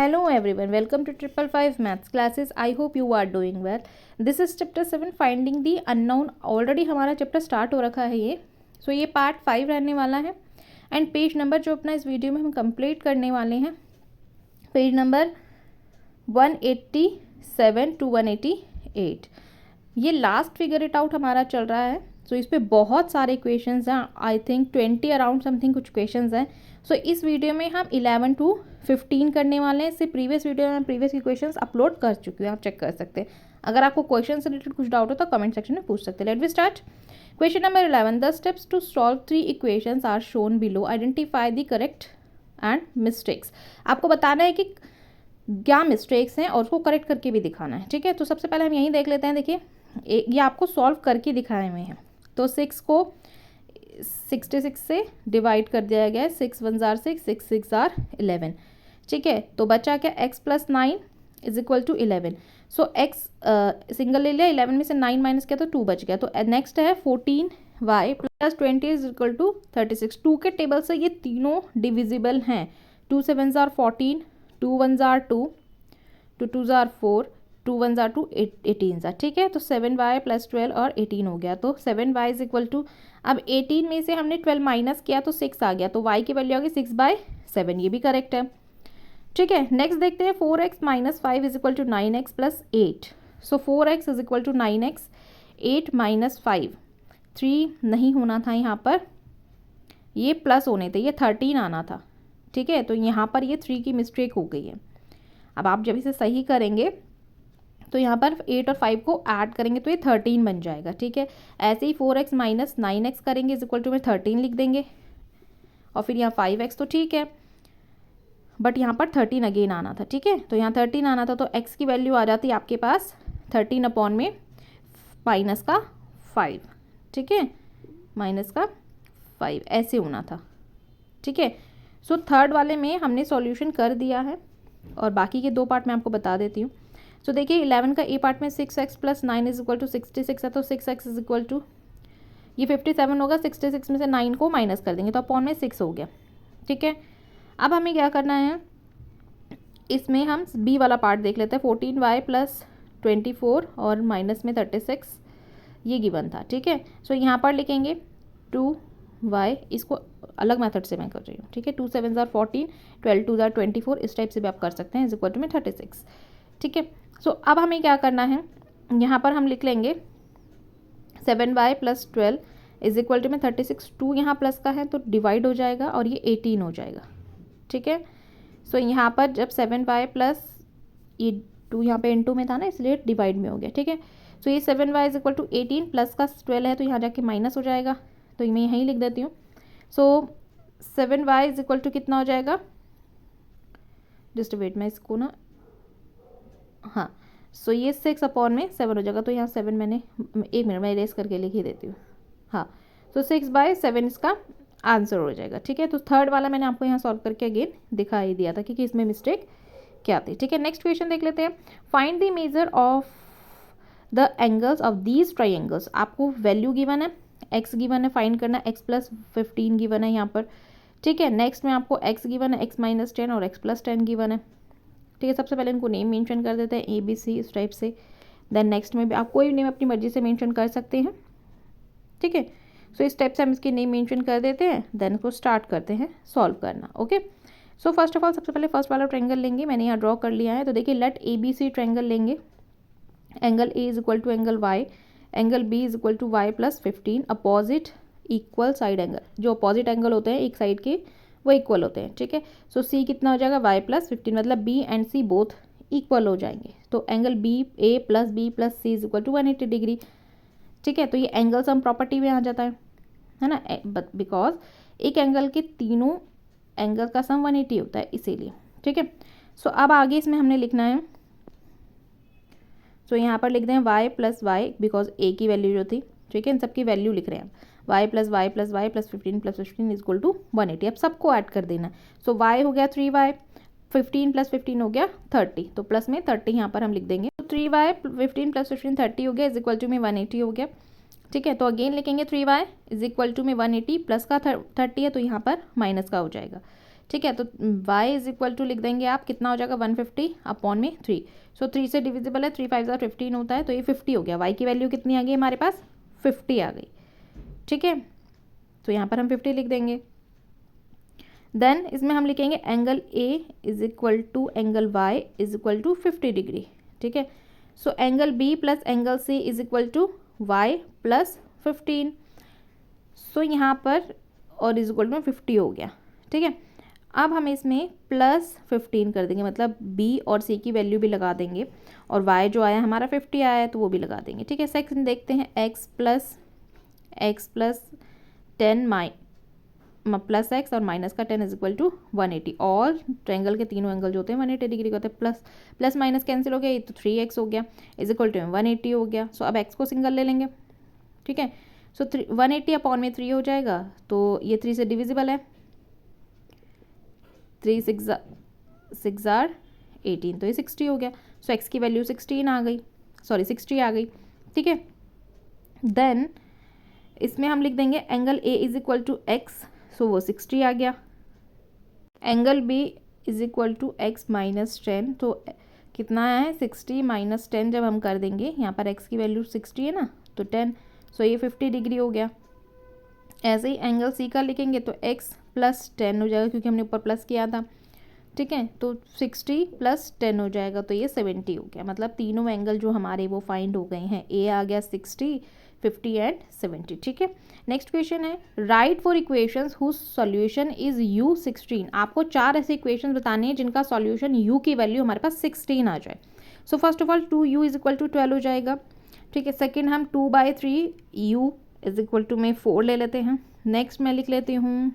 Hello everyone, welcome to 555 Maths classes. I hope you are doing well. This is chapter 7 finding the unknown. Already हमारा chapter start हो रखा है ये. सो ये part 5 रहने वाला है एंड पेज नंबर जो अपना इस वीडियो में हम कंप्लीट करने वाले हैं, पेज नंबर 187 टू 188. ये लास्ट फिगर इट आउट हमारा चल रहा है. सो इस पर बहुत सारे क्वेश्चंस हैं. आई थिंक 20 अराउंड समथिंग कुछ क्वेश्चंस हैं. सो इस वीडियो में हम 11 टू 15 करने वाले हैं. इससे प्रीवियस वीडियो में प्रीवियस की क्वेश्चंस अपलोड कर चुकी हूँ, आप चेक कर सकते हैं. अगर आपको क्वेश्चन से रिलेटेड कुछ डाउट हो तो कमेंट सेक्शन में पूछ सकते हैं. Let we start. Question number 11. The steps to solve 3 equations are shown below. Identify the correct and mistakes. आपको बताना है कि क्या मिस्टेक्स हैं और उसको करेक्ट करके भी दिखाना है. ठीक है, तो सबसे पहले हम यहीं देख लेते हैं. देखिए ये आपको सॉल्व करके दिखाए हुए हैं. तो 6 को 66 से डिवाइड कर दिया गया है. 6 1 जार 6, 6 6 जार 11. ठीक है, तो बचा क्या, x plus 9 is equal to 11. So x single ले लिया, 11 में से 9 माइनस किया तो 2 बच गया. तो नेक्स्ट है 14y plus 20 is equal to 36. 2 के टेबल से ये तीनों डिविजिबल हैं. 2 7 jar 14, 2 1 jar 2, 2 jar 4, 2 1 jar 2, 18 jar. ठीक है, तो 7y प्लस 12 और 18 हो गया. तो 7y इज इक्वल टू, अब 18 में से हमने 12 माइनस किया तो 6 आ गया. तो y की वैल्यू आ गई 6/7. ये भी करेक्ट है. ठीक है, नेक्स्ट देखते हैं 4x minus 5 is equal to 9x plus 8. So 4x is equal to 9x. 8 minus 5, 3 नहीं होना था यहाँ पर, ये प्लस होने थे, ये 13 आना था. ठीक है, तो यहाँ पर ये 3 की मिस्टेक हो गई है. अब आप जब इसे सही करेंगे तो यहाँ पर 8 और 5 को ऐड करेंगे तो ये 13 बन जाएगा. ठीक है, ऐसे ही 4x माइनस 9x करेंगे इज इक्वल टू में 13 लिख देंगे और फिर यहाँ 5x. तो ठीक है, बट यहाँ पर 13 अगेन आना था. ठीक है, तो यहाँ 13 आना था तो x की वैल्यू आ जाती है आपके पास 13 अपॉन में माइनस का 5. ठीक है, माइनस का 5 ऐसे होना था. ठीक है, सो थर्ड वाले में हमने सॉल्यूशन कर दिया है और बाकी के 2 पार्ट मैं आपको बता देती हूँ. सो देखिए 11 का ए पार्ट में 6x plus 9 is equal to 66 है. तो 6x इज इक्वल टू ये 57 होगा. 66 में से 9 को माइनस कर देंगे तो अपॉन में 6 हो गया. ठीक है, अब हमें क्या करना है, इसमें हम बी वाला पार्ट देख लेते हैं. 14y प्लस 24 और माइनस में 36 ये गिवन था. ठीक है, सो यहाँ पर लिखेंगे 2y, इसको अलग मेथड से मैं कर रही हूँ. ठीक है, 2 7 जार 14, 12 2 जार 24, इस टाइप से भी आप कर सकते हैं. इज इक्वल टू में 36. ठीक है, सो अब हमें क्या करना है, यहाँ पर हम लिख लेंगे 7y plus 12 is equal to में 36. 2 यहाँ प्लस का है तो डिवाइड हो जाएगा और ये 18 हो जाएगा. ठीक है, सो यहाँ पर जब 7y प्लस ये 2 यहाँ पे इनटू में था ना, इसलिए डिवाइड में हो गया. ठीक है, सो ये 7y is equal to 18 plus का 12 है तो यहाँ जाके माइनस हो जाएगा. तो मैं यहीं लिख देती हूँ. सो 7y इज इक्वल टू कितना हो जाएगा, जस्ट वेट, मैं इसको ना, हाँ, सो ये 6 अपॉन में 7 हो जाएगा. तो यहाँ 7 मैंने, एक मिनट मैं इरेज करके लिख ही देती हूँ. हाँ, तो 6/7 इसका आंसर हो जाएगा. ठीक है, तो थर्ड वाला मैंने आपको यहाँ सॉल्व करके अगेन दिखा ही दिया था कि इसमें मिस्टेक क्या थी. ठीक है, नेक्स्ट क्वेश्चन देख लेते हैं. Find the measure of the angles of these triangles. आपको वैल्यू गिवन है, x गिवन है, फाइंड करना है. x प्लस 15 गिवन है यहाँ पर. ठीक है, नेक्स्ट में आपको x गिवन है, x माइनस 10 और x प्लस 10 गिवन है. ठीक है, सबसे पहले इनको नेम मेंशन कर देते हैं ABC इस टाइप से. देन नेक्स्ट में भी आप कोई नेम अपनी मर्जी से मेंशन कर सकते हैं. ठीक है, सो इस टाइप से हम इसके नेम मेंशन कर देते हैं. देन इसको स्टार्ट करते हैं सॉल्व करना. Okay, so first of all सबसे पहले फर्स्ट वाला ट्रायंगल लेंगे. मैंने यहाँ ड्रॉ कर लिया है. तो देखिए लेट ABC ट्रायंगल लेंगे. Angle A is equal to angle Y, angle B is equal to Y plus 15. Opposite equal side angle, जो अपोजिट एंगल होते हैं एक साइड के वो इक्वल होते हैं. ठीक है, सो C कितना हो जाएगा, Y प्लस 15, मतलब B and C both equal हो जाएंगे. तो angle A plus B plus C is equal to 180 degree. ठीक है, तो ये एंगल सम प्रॉपर्टी में आ जाता है ना, बिकॉज एक एंगल के तीनों एंगल का सम 180 होता है इसीलिए. ठीक है, सो अब आगे इसमें हमने लिखना है. सो यहाँ पर लिख दें y plus y, because a की वैल्यू जो थी. ठीक है, इन सबकी वैल्यू लिख रहे हैं. y plus y plus y plus 15 is equal to 180. अब सबको ऐड कर देना. सो y हो गया 3y, 15 प्लस 15 हो गया 30. तो प्लस में 30 यहाँ पर हम लिख देंगे. तो 3y 15 प्लस 15 30 हो गया, इज इक्वल टू में 180 हो गया. ठीक है, तो अगेन लिखेंगे 3y इज इक्वल टू में 180 प्लस का 30 है तो यहाँ पर माइनस का हो जाएगा. ठीक है। तो y इज इक्वल टू लिख देंगे आप, कितना हो जाएगा 150/3। सो 3 से डिविजिबल है, 3 5 15 होता है, तो ये 50 हो गया। y की वैल्यू कितनी आ गई हमारे पास, 50 आ गई। ठीक है, तो यहाँ पर हम 50 लिख देंगे। देन इसमें हम लिखेंगे angle A is equal to angle Y is equal to 50 degree. ठीक है, so angle B plus angle C is equal to Y plus 15। So यहाँ पर और इज इक्वल टू 50 हो गया। ठीक है, अब हम इसमें प्लस 15 कर देंगे, मतलब B और C की वैल्यू भी लगा देंगे, और Y जो आया हमारा 50 आया है तो वो भी लगा देंगे। ठीक है, सेकंड देखते हैं x प्लस 10 प्लस एक्स और माइनस का 10 is equal to 180। All triangle के तीनों एंगल जो होते हैं 180 डिग्री के होते हैं। प्लस माइनस कैंसिल हो गया, ये तो 3x हो गया इज इक्वल टू 180 हो गया। सो अब x को सिंगल ले लेंगे। ठीक है, सो 180/3 हो जाएगा, तो ये 3 से डिविजिबल है, 3 6 18, तो ये 60 हो गया। सो x की वैल्यू 16 आ गई, सॉरी 60 आ गई। ठीक है, देन इसमें हम लिख देंगे angle A is equal to x, so वो 60 आ गया। Angle B is equal to x minus 10, तो कितना है 60 माइनस 10 जब हम कर देंगे, यहाँ पर x की वैल्यू 60 है ना, तो 10, सो ये 50 डिग्री हो गया। ऐसे ही एंगल C का लिखेंगे तो x प्लस 10 हो जाएगा, क्योंकि हमने ऊपर प्लस किया था। ठीक है, तो 60 प्लस 10 हो जाएगा, तो ये 70 हो गया। मतलब तीनों एंगल जो हमारे वो फाइंड हो गए हैं, A आ गया 60, 50 एंड 70। ठीक है, नेक्स्ट क्वेश्चन है write four equations whose solution is u16। आपको 4 ऐसे इक्वेशंस बताने हैं जिनका सॉल्यूशन u की वैल्यू हमारे पास 16 आ जाए। So first of all 2u is equal to 12 हो जाएगा। ठीक है, सेकेंड हम 2/3 u इज इक्वल टू में 4 ले लेते हैं। नेक्स्ट मैं लिख लेती हूँ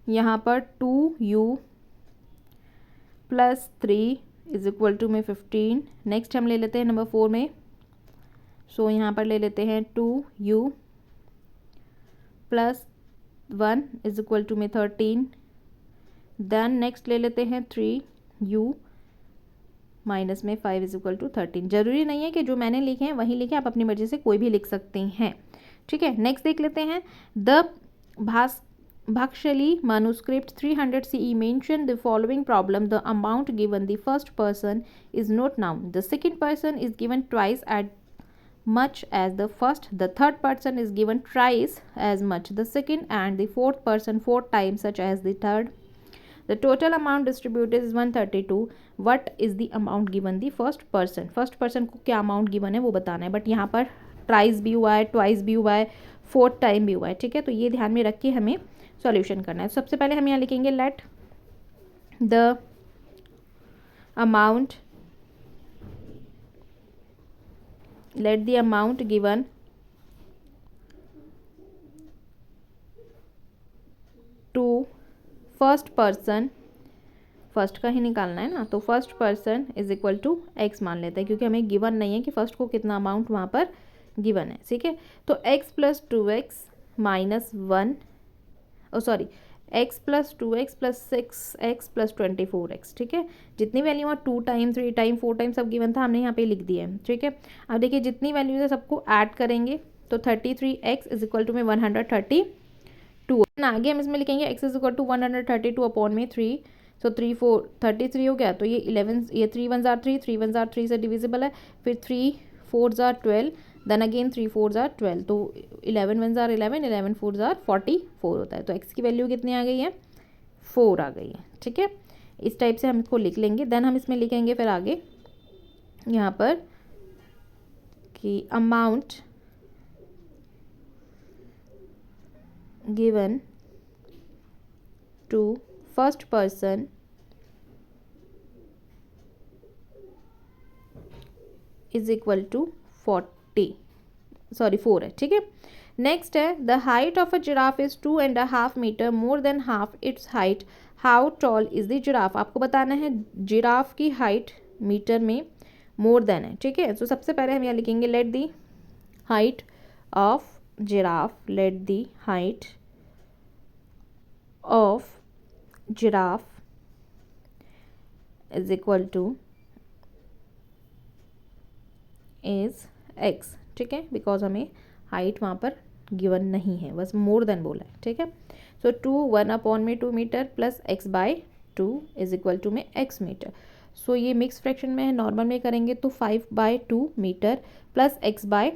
यहाँ पर 2u plus 3 is equal to में 15। नेक्स्ट हम ले लेते हैं नंबर 4 में, सो यहाँ पर ले लेते हैं 2u plus 1 is equal to में 13। देन नेक्स्ट ले लेते हैं 3u माइनस में 5 इज इक्वल टू 13। जरूरी नहीं है कि जो मैंने लिखे हैं वही लिखे, आप अपनी मर्जी से कोई भी लिख सकते हैं। ठीक है, नेक्स्ट देख लेते हैं the Bhaskali manuscript 300 CE mentioned the following problem. The amount given the first person is not known. The second person is given twice as much as the first. The third person is given twice as much the second, and the fourth person 4 times such as the third. The total amount distributed is 132. What is the amount given the first person? First person को क्या amount given है वो बताना है, but यहाँ पर ट्राइस भी हुआ है, ट्वाइस भी हुआ है, 4 टाइम भी हुआ है। ठीक है, तो ये ध्यान में रख के हमें सॉल्यूशन करना है। सबसे पहले हम यहाँ लिखेंगे let the amount given to first person, first का ही निकालना है ना, तो first person is equal to x मान लेते हैं, क्योंकि हमें गिवन नहीं है कि फर्स्ट को कितना अमाउंट वहाँ पर गिवन है। ठीक है, तो x plus 2x minus 1, sorry x plus 2x plus 6x plus 24x। ठीक है, जितनी वैल्यू है 2 टाइम 3 टाइम 4 टाइम सब गिवन था, हमने यहाँ पे लिख दिया है। ठीक है, अब देखिए जितनी वैल्यूज है सबको ऐड करेंगे, तो 33x इज इक्वल टू में 132। आगे हम इसमें लिखेंगे x is equal to 132/3, so 3 4 33 हो गया, तो ये 11, ये 3 1 जार 3, 3 1 जार 3 से डिविजिबल है, फिर 3 4 जार 12, देन अगेन 3 4 जार 12, तो 11 1 जार 11, 11 4 जार 44 होता है। तो x की वैल्यू कितनी आ गई है, 4 आ गई है। ठीक है, इस टाइप से हम इसको लिख लेंगे। देन हम इसमें लिखेंगे फिर आगे यहाँ पर कि amount given to first person is equal to 4 है। ठीक है, नेक्स्ट है the height of a giraffe is 2.5 metre more than half its height, how tall is the giraffe. आपको बताना है जिराफ की हाइट मीटर में मोर देन है। ठीक है, तो सबसे पहले हम यहाँ लिखेंगे let the height of giraffe, let the height of giraffe is equal two is x। ठीक है, बिकॉज हमें हाइट वहाँ पर गिवन नहीं है, बस मोर देन बोला है। ठीक है, so 1/2 metre plus x by 2 is equal to में x मीटर। सो ये मिक्स फ्रैक्शन में है, नॉर्मल में करेंगे तो 5/2 metre plus x by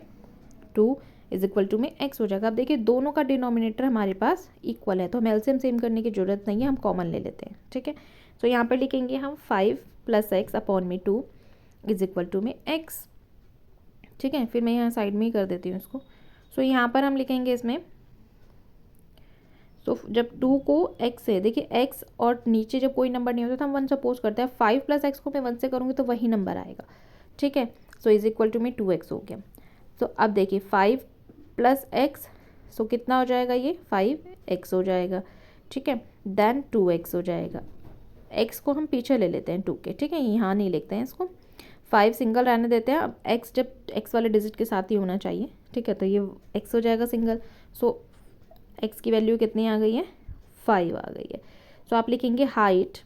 2 is equal to में x हो जाएगा। अब देखिए दोनों का डिनोमिनेटर हमारे पास इक्वल है, तो हम एलसीएम सेम करने की जरूरत नहीं है, हम कॉमन ले लेते हैं, ठीक है। सो यहाँ पर लिखेंगे हम 5 + x/2 इज इक्वल टू में x, ठीक है। फिर मैं यहाँ साइड में ही कर देती हूँ इसको। सो यहाँ पर हम लिखेंगे इसमें, तो जब 2 को x से, देखिए x और नीचे जब कोई नंबर नहीं होता तो हम 1 सपोज करते हैं, 5 + x को मैं 1 से करूँगी तो वही नंबर आएगा, ठीक है। सो इज इक्वल टू में 2x हो गया। सो अब देखिए 5 + x, सो कितना हो जाएगा, ये 5x हो जाएगा, ठीक है। देन 2x हो जाएगा, x को हम पीछे ले लेते हैं 2 के, ठीक है, यहाँ नहीं लिखते हैं इसको, 5 सिंगल रहने देते हैं। अब x जब x वाले डिजिट के साथ ही होना चाहिए, ठीक है, तो ये x हो जाएगा सिंगल। सो x की वैल्यू कितनी आ गई है, 5 आ गई है। सो आप लिखेंगे height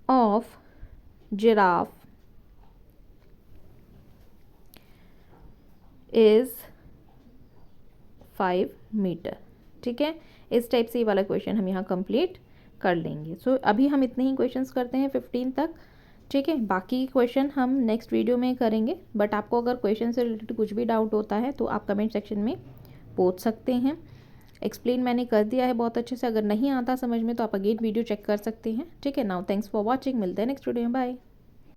of giraffe is 5 metre, ठीक है। इस टाइप से ये वाला क्वेश्चन हम यहाँ कंप्लीट कर लेंगे। सो अभी हम इतने ही क्वेश्चंस करते हैं 15 तक, ठीक है। बाकी क्वेश्चन हम नेक्स्ट वीडियो में करेंगे। बट आपको अगर क्वेश्चन से रिलेटेड कुछ भी डाउट होता है तो आप कमेंट सेक्शन में पूछ सकते हैं। एक्सप्लेन मैंने कर दिया है बहुत अच्छे से, अगर नहीं आता समझ में तो आप अगेन वीडियो चेक कर सकते हैं, ठीक है। नाउ थैंक्स फॉर वॉचिंग, मिलते हैं नेक्स्ट वीडियो में, बाय।